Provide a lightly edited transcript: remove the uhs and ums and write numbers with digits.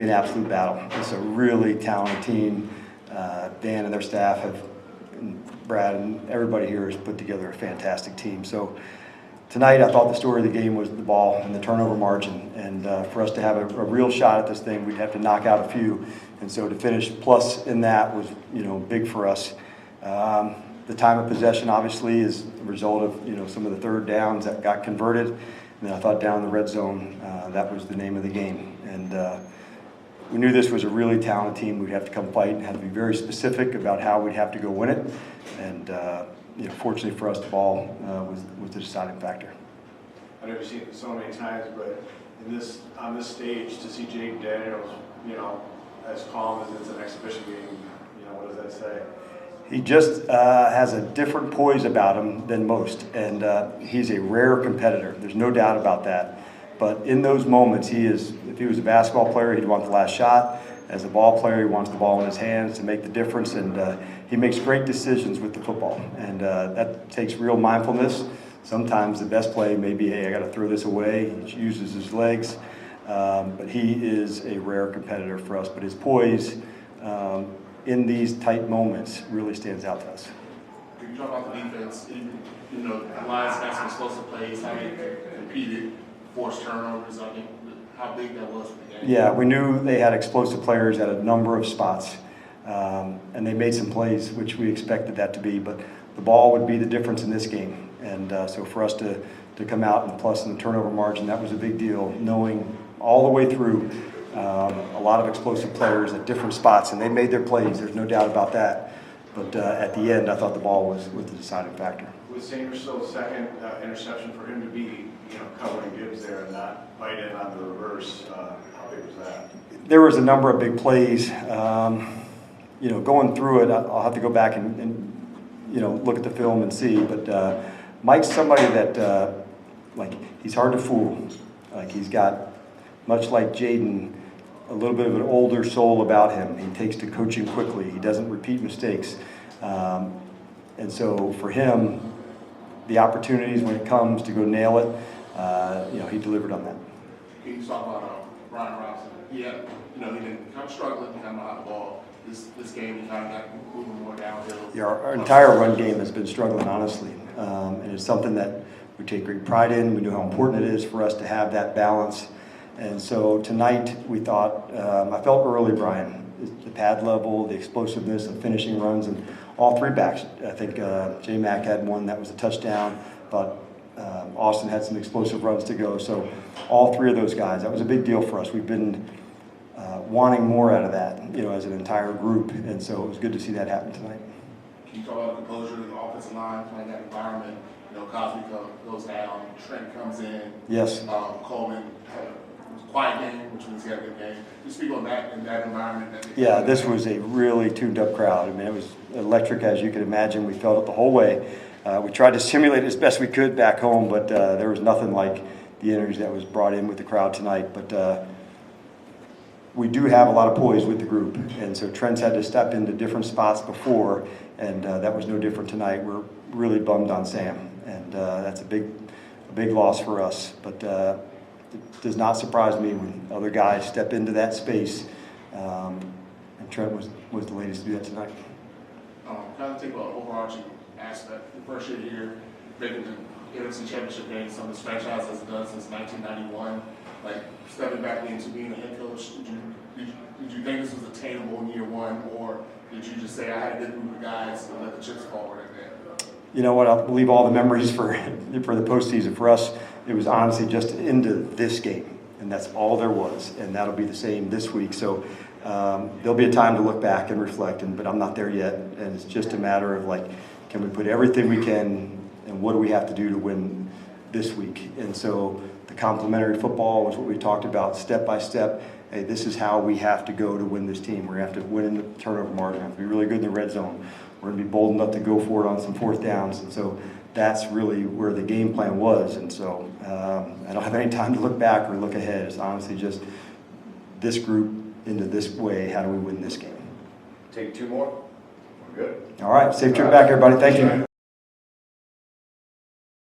An absolute battle. It's a really talented team. Dan and their staff and Brad and everybody here has put together a fantastic team. So tonight I thought the story of the game was the ball and the turnover margin. And for us to have a real shot at this thing, we'd have to knock out a few. And so to finish plus in that was, big for us. The time of possession obviously is a result of, some of the third downs that got converted. And then I thought down in the red zone, that was the name of the game. And we knew this was a really talented team. We'd have to come fight and had to be very specific about how we'd have to go win it. And fortunately for us, the ball was the deciding factor. I've never seen it so many times, but on this stage to see Jake Daniels, as calm as it's an exhibition game, what does that say? He just has a different poise about him than most, and he's a rare competitor. There's no doubt about that. But in those moments, if he was a basketball player, he'd want the last shot. As a ball player, he wants the ball in his hands to make the difference, and he makes great decisions with the football. And that takes real mindfulness. Sometimes the best play may be, hey, I got to throw this away. He uses his legs. But he is a rare competitor for us. But his poise in these tight moments really stands out to us. You talk about the defense, the Lions had some explosive plays, how they competed, forced turnovers. I mean, how big that was for the game. Yeah, we knew they had explosive players at a number of spots, and they made some plays, which we expected that to be. But the ball would be the difference in this game, and so for us to come out and plus in the turnover margin, that was a big deal, knowing all the way through a lot of explosive players at different spots, and they made their plays. There's no doubt about that. But at the end, I thought the ball was the deciding factor. Was Sanders still a second interception for him to be, covering Gibbs there and not bite in on the reverse? How big was that? There was a number of big plays. Going through it, I'll have to go back and look at the film and see. But Mike's somebody that, he's hard to fool. He's got, much like Jaden, a little bit of an older soul about him. He takes to coaching quickly. He doesn't repeat mistakes. And so for him, the opportunities when it comes to go nail it, he delivered on that. Can you talk about Brian Robinson? Yeah, he didn't come struggling, kind of out the ball. This game, he kind of got moving more downhill. Yeah, our entire run game has been struggling, honestly. And it's something that we take great pride in. We know how important it is for us to have that balance. And so tonight we thought, I felt early, Brian, the pad level, the explosiveness of finishing runs, and all three backs. I think J-Mac had one that was a touchdown, but Austin had some explosive runs to go. So all three of those guys, that was a big deal for us. We've been wanting more out of that, as an entire group. And so it was good to see that happen tonight. Can you talk about the composure of the offensive line, playing that environment? Cosby goes down, Trent comes in. Yes. Coleman had a quiet game, which means he had a good game. You speak on that in that environment. Yeah, this was a really tuned-up crowd. I mean, it was electric, as you can imagine. We felt it the whole way. We tried to simulate it as best we could back home, but there was nothing like the energy that was brought in with the crowd tonight. But we do have a lot of poise with the group, and so Trent's had to step into different spots before, and that was no different tonight. We're really bummed on Sam, and that's a big loss for us. But it does not surprise me when other guys step into that space, and Trent was the latest to do that tonight. Kind of take an overarching aspect. The first year here, making the NFC Championship game, some of this franchise has done since 1991. Stepping back into being a head coach, did you think this was attainable in year one, or did you just say, I had a good group of guys and let the chips fall where they did? You know what? I'll leave all the memories for the postseason. For us, it was honestly just into this game, and that's all there was, and that'll be the same this week. So there'll be a time to look back and reflect, but I'm not there yet, and it's just a matter of can we put everything we can, and what do we have to do to win this week? And so the complementary football was what we talked about, step by step. Hey, this is how we have to go to win this team. We're going to have to win in the turnover margin. We have to be really good in the red zone. We're going to be bold enough to go for it on some fourth downs. And so that's really where the game plan was. And so I don't have any time to look back or look ahead. It's honestly just this group into this way. How do we win this game? Take two more. We're good. All right. Safe trip back, everybody. Thank you.